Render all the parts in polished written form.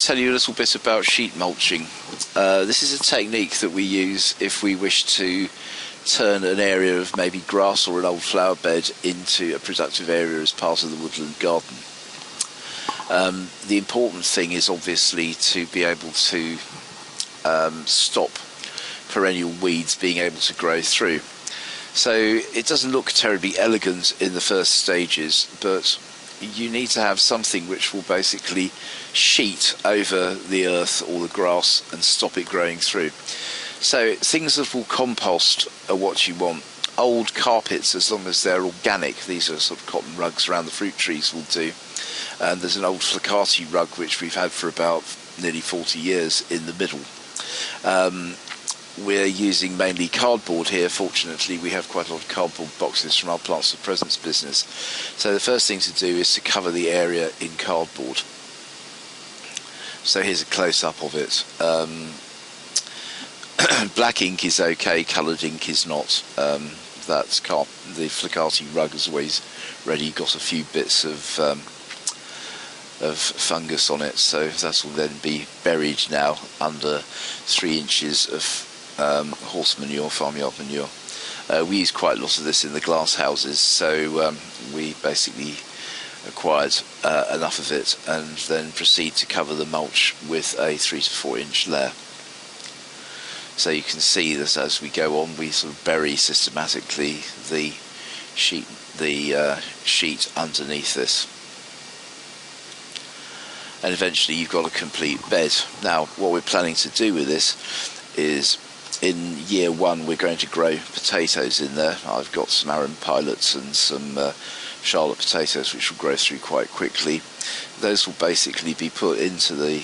Tell you a little bit about sheet mulching. This is a technique that we use if we wish to turn an area of maybe grass or an old flower bed into a productive area as part of the woodland garden. The important thing is obviously to be able to stop perennial weeds being able to grow through. So it doesn't look terribly elegant in the first stages, but you need to have something which will basically sheet over the earth or the grass and stop it growing through. So things that will compost are what you want. Old carpets, as long as they're organic, these are sort of cotton rugs around the fruit trees, will do. And there's an old flicati rug which we've had for about nearly 40 years in the middle. We're using mainly cardboard here. Fortunately, we have quite a lot of cardboard boxes from our Plants of Presence business. So the first thing to do is to cover the area in cardboard. So here's a close-up of it. Black ink is okay, coloured ink is not. The flicati rug has always already got a few bits of fungus on it, so that will then be buried now under 3 inches of horse manure, farmyard manure. We use quite a lot of this in the glass houses, so we basically acquired enough of it and then proceed to cover the mulch with a 3 to 4 inch layer. So you can see that as we go on, we sort of bury systematically the sheet underneath this. And eventually you've got a complete bed. Now what we're planning to do with this is, in year 1 we're going to grow potatoes in there. I've got some Arran pilots and some Charlotte potatoes which will grow through quite quickly. Those will basically be put into the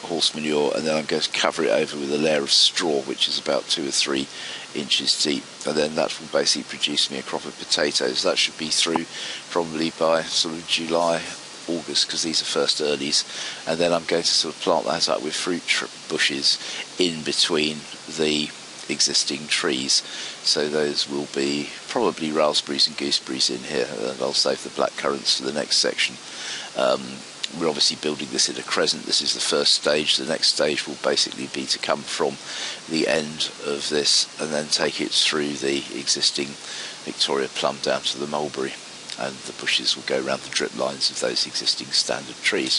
horse manure, and then I'm going to cover it over with a layer of straw which is about 2 or 3 inches deep, and then that will basically produce me a crop of potatoes. That should be through probably by sort of July, August, because these are first earlies, and then I'm going to sort of plant that up with fruit bushes in between the existing trees. So those will be probably raspberries and gooseberries in here, and I'll save the black currants for the next section. We're obviously building this in a crescent. This is the first stage. The next stage will basically be to come from the end of this and then take it through the existing Victoria plum down to the mulberry, and the bushes will go around the drip lines of those existing standard trees.